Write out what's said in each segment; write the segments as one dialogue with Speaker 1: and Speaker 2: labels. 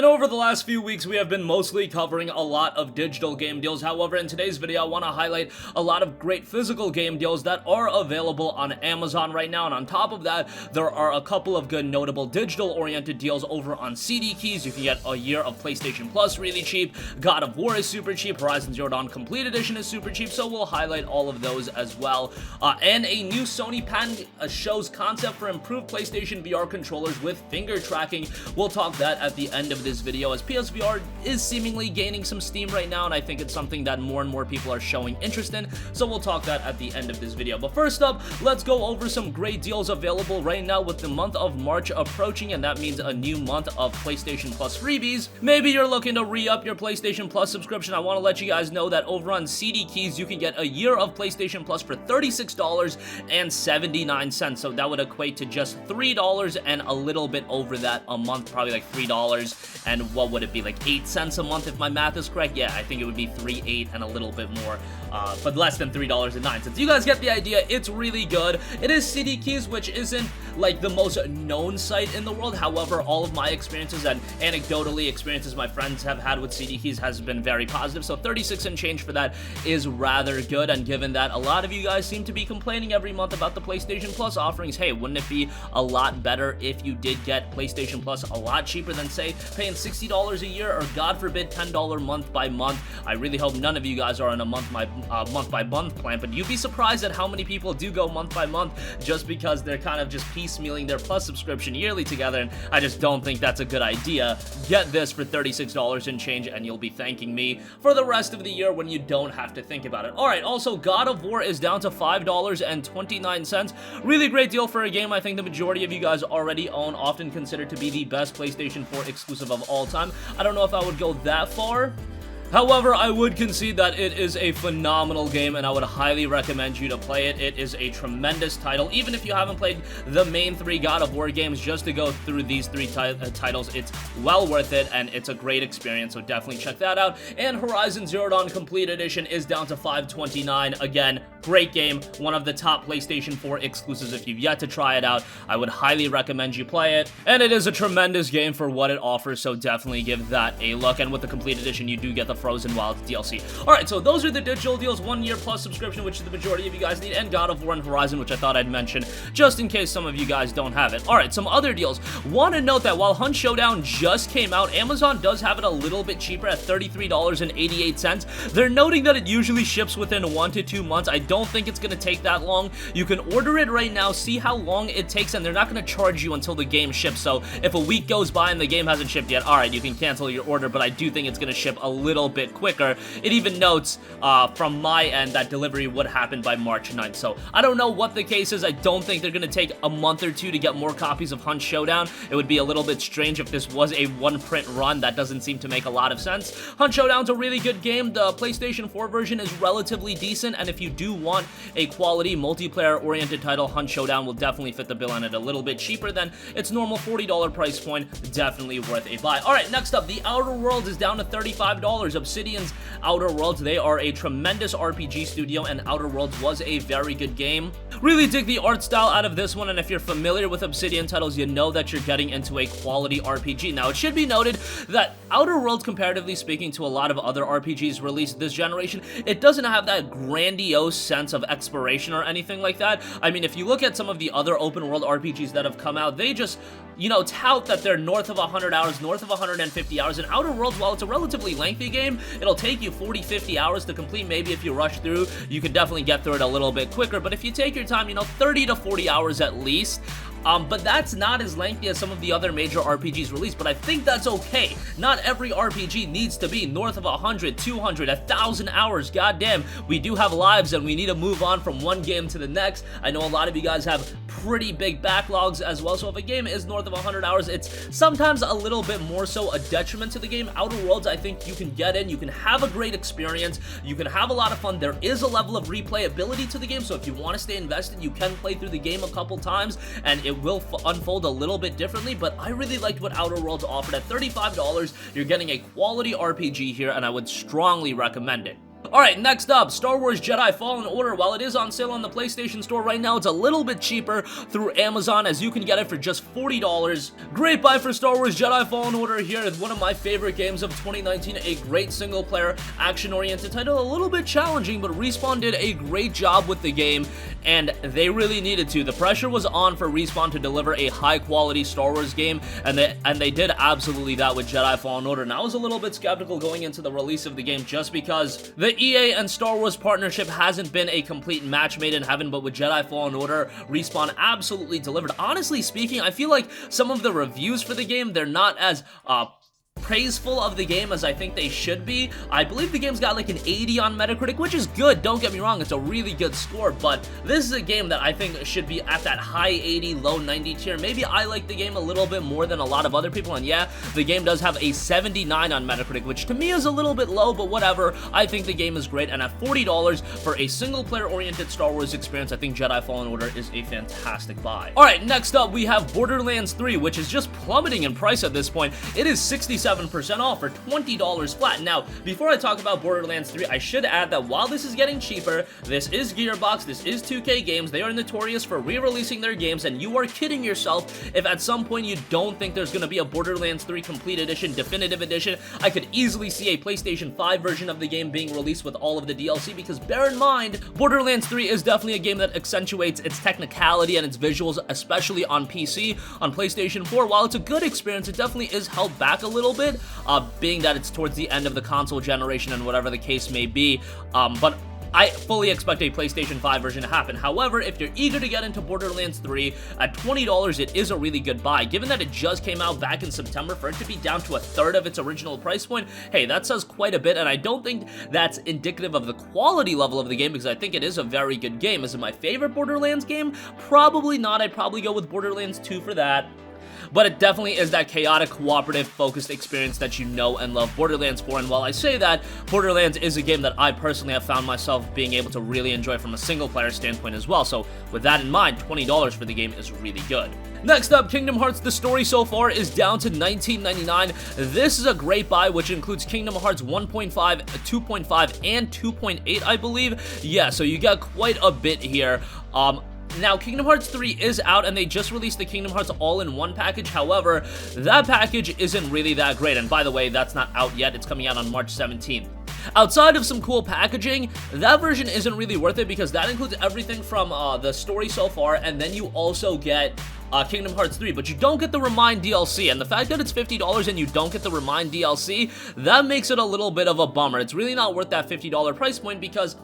Speaker 1: I know over the last few weeks we have been mostly covering a lot of digital game deals. However, in today's video I want to highlight a lot of great physical game deals that are available on Amazon right now, and on top of that there are a couple of good notable digital oriented deals over on CD Keys. You can get a year of PlayStation Plus really cheap, God of War is super cheap, Horizon Zero Dawn Complete Edition is super cheap, so we'll highlight all of those as well. And a new Sony patent shows concept for improved PlayStation VR controllers with finger tracking. We'll talk that at the end of this video, as PSVR is seemingly gaining some steam right now, and I think it's something that more and more people are showing interest in, so we'll talk that at the end of this video. But first up, let's go over some great deals available right now with the month of March approaching, and that means a new month of PlayStation Plus freebies. Maybe you're looking to re-up your PlayStation Plus subscription. I want to let you guys know that over on CD Keys you can get a year of PlayStation Plus for $36.79, so that would equate to just $3 and a little bit over that a month, probably like $3 and what would it be, like 8 cents a month if my math is correct? Yeah, I think it would be 3.8 and a little bit more, but less than $3.09. You guys get the idea. It's really good. It is CD Keys, which isn't like the most known site in the world. However, all of my experiences and anecdotally experiences my friends have had with CD Keys has been very positive, so 36 and change for that is rather good. And given that a lot of you guys seem to be complaining every month about the PlayStation Plus offerings, hey, wouldn't it be a lot better if you did get PlayStation Plus a lot cheaper than, say, paying $60 a year or, God forbid, $10 month by month? I really hope none of you guys are on a month by month plan, but you'd be surprised at how many people do go month by month just because they're kind of just piecemealing their Plus subscription yearly together, and I just don't think that's a good idea. Get this for $36 and change, and you'll be thanking me for the rest of the year when you don't have to think about it. Alright, also, God of War is down to $5.29. Really great deal for a game I think the majority of you guys already own, often considered to be the best PlayStation 4 exclusive of all time. I don't know if I would go that far. However, I would concede that it is a phenomenal game, and I would highly recommend you to play it. It is a tremendous title. Even if you haven't played the main 3 God of War games, just to go through these 3 titles, it's well worth it, and it's a great experience, so definitely check that out. And Horizon Zero Dawn Complete Edition is down to $5.29. Again, great game, one of the top PlayStation 4 exclusives. If you've yet to try it out, I would highly recommend you play it, and it is a tremendous game for what it offers, so definitely give that a look. And with the Complete Edition, you do get the Frozen Wilds DLC. Alright, so those are the digital deals. 1 year plus subscription, which the majority of you guys need, and God of War and Horizon, which I thought I'd mention, just in case some of you guys don't have it. Alright, some other deals. Want to note that while Hunt Showdown just came out, Amazon does have it a little bit cheaper at $33.88. They're noting that it usually ships within 1 to 2 months. I don't think it's going to take that long. You can order it right now, see how long it takes, and they're not going to charge you until the game ships. So if a week goes by and the game hasn't shipped yet, alright, you can cancel your order, but I do think it's going to ship a little bit quicker. It even notes from my end that delivery would happen by March 9th. So I don't know what the case is. I don't think they're going to take a month or two to get more copies of Hunt Showdown. It would be a little bit strange if this was a one-print run. That doesn't seem to make a lot of sense. Hunt Showdown's a really good game. The PlayStation 4 version is relatively decent, and if you do want a quality multiplayer-oriented title, Hunt Showdown will definitely fit the bill, and at a little bit cheaper than its normal $40 price point. Definitely worth a buy. Alright, next up, The Outer Worlds is down to $35. Obsidian's Outer Worlds, they are a tremendous RPG studio, and Outer Worlds was a very good game. Really dig the art style out of this one, and if you're familiar with Obsidian titles, you know that you're getting into a quality RPG. Now, it should be noted that Outer Worlds, comparatively speaking to a lot of other RPGs released this generation, it doesn't have that grandiose sense of exploration or anything like that. I mean, if you look at some of the other open world RPGs that have come out, they just, you know, tout that they're north of 100 hours, north of 150 hours. In Outer Worlds, while it's a relatively lengthy game, it'll take you 40-50 hours to complete. Maybe if you rush through, you could definitely get through it a little bit quicker, but if you take your time, you know, 30 to 40 hours at least. But that's not as lengthy as some of the other major RPGs released, but I think that's okay. Not every RPG needs to be north of 100, 200, 1,000 hours. Goddamn, we do have lives and we need to move on from one game to the next. I know a lot of you guys have pretty big backlogs as well, so if a game is north of 100 hours, it's sometimes a little bit more so a detriment to the game. Outer Worlds, I think you can get in, you can have a great experience, you can have a lot of fun. There is a level of replayability to the game, so if you want to stay invested, you can play through the game a couple times, and it will unfold a little bit differently, but I really liked what Outer Worlds offered. At $35, you're getting a quality RPG here, and I would strongly recommend it. Alright, next up, Star Wars Jedi Fallen Order. While it is on sale on the PlayStation Store right now, it's a little bit cheaper through Amazon, as you can get it for just $40. Great buy for Star Wars Jedi Fallen Order here. One of my favorite games of 2019, a great single-player, action-oriented title. A little bit challenging, but Respawn did a great job with the game, and they really needed to. The pressure was on for Respawn to deliver a high-quality Star Wars game, and they did absolutely that with Jedi Fallen Order. And I was a little bit skeptical going into the release of the game just because the EA and Star Wars partnership hasn't been a complete match made in heaven, but with Jedi Fallen Order, Respawn absolutely delivered. Honestly speaking, I feel like some of the reviews for the game, they're not as praiseful of the game as I think they should be. I believe the game's got like an 80 on Metacritic, which is good, don't get me wrong, it's a really good score, but this is a game that I think should be at that high 80, low 90 tier. Maybe I like the game a little bit more than a lot of other people, and yeah, the game does have a 79 on Metacritic, which to me is a little bit low, but whatever. I think the game is great, and at $40 for a single-player oriented Star Wars experience, I think Jedi Fallen Order is a fantastic buy. Alright, next up we have Borderlands 3, which is just plummeting in price at this point. It is 67% off for $20 flat. Now, before I talk about Borderlands 3, I should add that while this is getting cheaper, this is Gearbox, this is 2K Games, they are notorious for re-releasing their games, and you are kidding yourself if at some point you don't think there's going to be a Borderlands 3 Complete Edition, Definitive Edition. I could easily see a PlayStation 5 version of the game being released with all of the DLC, because bear in mind, Borderlands 3 is definitely a game that accentuates its technicality and its visuals, especially on PC. On PlayStation 4, while it's a good experience, it definitely is held back a little bit, being that it's towards the end of the console generation and whatever the case may be, but I fully expect a PlayStation 5 version to happen. However, if you're eager to get into Borderlands 3, at $20, it is a really good buy. Given that it just came out back in September, for it to be down to a third of its original price point, hey, that says quite a bit, and I don't think that's indicative of the quality level of the game, because I think it is a very good game. Is it my favorite Borderlands game? Probably not. I'd probably go with Borderlands 2 for that. But it definitely is that chaotic, cooperative, focused experience that you know and love Borderlands for, and while I say that, Borderlands is a game that I personally have found myself being able to really enjoy from a single-player standpoint as well, so with that in mind, $20 for the game is really good. Next up, Kingdom Hearts, the story so far is down to $19.99. This is a great buy, which includes Kingdom Hearts 1.5, 2.5, and 2.8, I believe. Yeah, so you got quite a bit here. Now, Kingdom Hearts 3 is out, and they just released the Kingdom Hearts All-in-One package. However, that package isn't really that great, and by the way, that's not out yet. It's coming out on March 17th. Outside of some cool packaging, that version isn't really worth it, because that includes everything from the story so far, and then you also get Kingdom Hearts 3, but you don't get the Remind DLC, and the fact that it's $50 and you don't get the Remind DLC, that makes it a little bit of a bummer. It's really not worth that $50 price point, because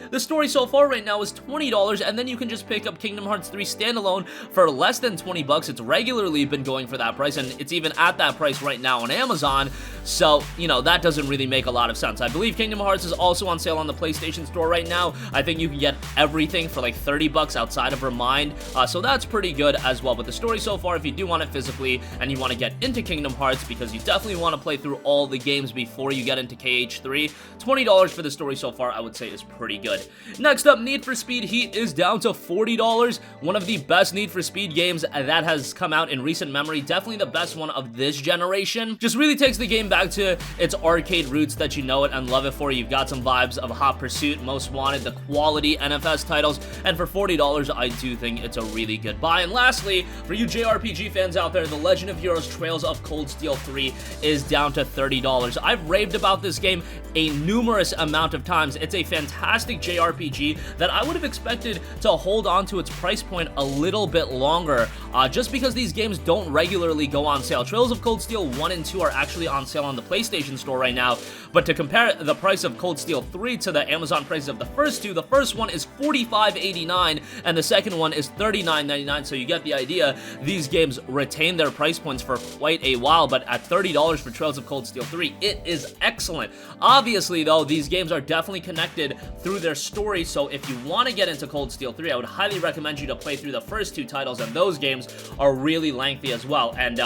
Speaker 1: the story so far right now is $20, and then you can just pick up Kingdom Hearts 3 standalone for less than 20 bucks. It's regularly been going for that price, and it's even at that price right now on Amazon, so, you know, that doesn't really make a lot of sense. I believe Kingdom Hearts is also on sale on the PlayStation Store right now. I think you can get everything for like 30 bucks outside of Remind, so that's pretty good as well. But the story so far, if you do want it physically, and you want to get into Kingdom Hearts, because you definitely want to play through all the games before you get into KH3, $20 for the story so far, I would say, is pretty good. Next up, Need for Speed Heat is down to $40, one of the best Need for Speed games that has come out in recent memory, definitely the best one of this generation. Just really takes the game back to its arcade roots that you know it and love it for. You've got some vibes of Hot Pursuit, Most Wanted, the quality NFS titles, and for $40, I do think it's a really good buy. And lastly, for you JRPG fans out there, The Legend of Heroes Trails of Cold Steel 3 is down to $30. I've raved about this game a numerous amount of times. It's a fantastic JRPG that I would have expected to hold on to its price point a little bit longer, just because these games don't regularly go on sale. Trails of Cold Steel 1 and 2 are actually on sale on the PlayStation Store right now, but to compare the price of Cold Steel 3 to the Amazon prices of the first two, the first one is $45.89 and the second one is $39.99, so you get the idea. These games retain their price points for quite a while, but at $30 for Trails of Cold Steel 3, it is excellent. Obviously, though, these games are definitely connected through their story, so if you want to get into Cold Steel 3, I would highly recommend you to play through the first two titles, and those games are really lengthy as well. And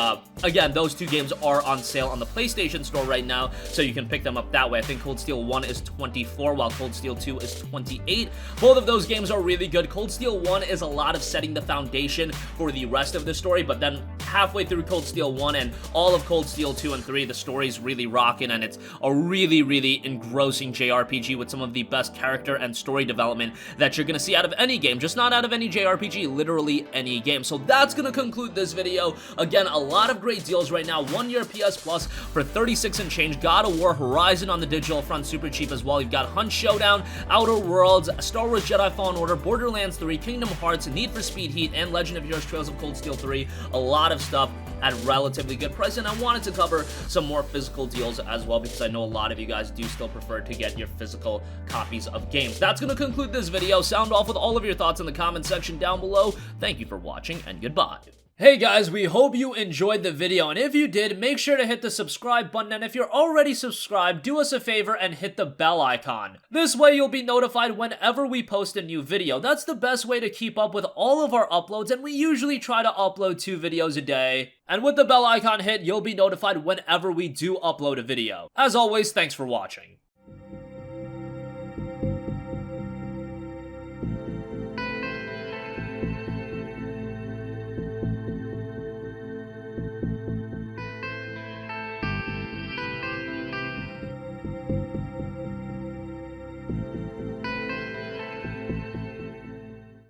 Speaker 1: again, those two games are on sale on the PlayStation PlayStation Store right now, so you can pick them up that way. I think Cold Steel 1 is 24, while Cold Steel 2 is 28. Both of those games are really good. Cold Steel 1 is a lot of setting the foundation for the rest of the story, but then halfway through Cold Steel 1 and all of Cold Steel 2 and 3, the story's really rocking, and it's a really, really engrossing JRPG with some of the best character and story development that you're gonna see out of any game, just not out of any JRPG, literally any game. So that's gonna conclude this video. Again, a lot of great deals right now. 1 year PS Plus for 36 and change. God of War Horizon on the digital front, super cheap as well. You've got Hunt Showdown, Outer Worlds, Star Wars Jedi Fallen Order, Borderlands 3, Kingdom Hearts, Need for Speed Heat, and Legend of Heroes Trails of Cold Steel 3. A lot of stuff at relatively good price, and I wanted to cover some more physical deals as well because I know a lot of you guys do still prefer to get your physical copies of games. That's going to conclude this video. Sound off with all of your thoughts in the comment section down below. Thank you for watching, and goodbye. Hey guys, we hope you enjoyed the video, and if you did, make sure to hit the subscribe button, and if you're already subscribed, do us a favor and hit the bell icon. This way you'll be notified whenever we post a new video. That's the best way to keep up with all of our uploads, and we usually try to upload 2 videos a day. And with the bell icon hit, you'll be notified whenever we do upload a video. As always, thanks for watching.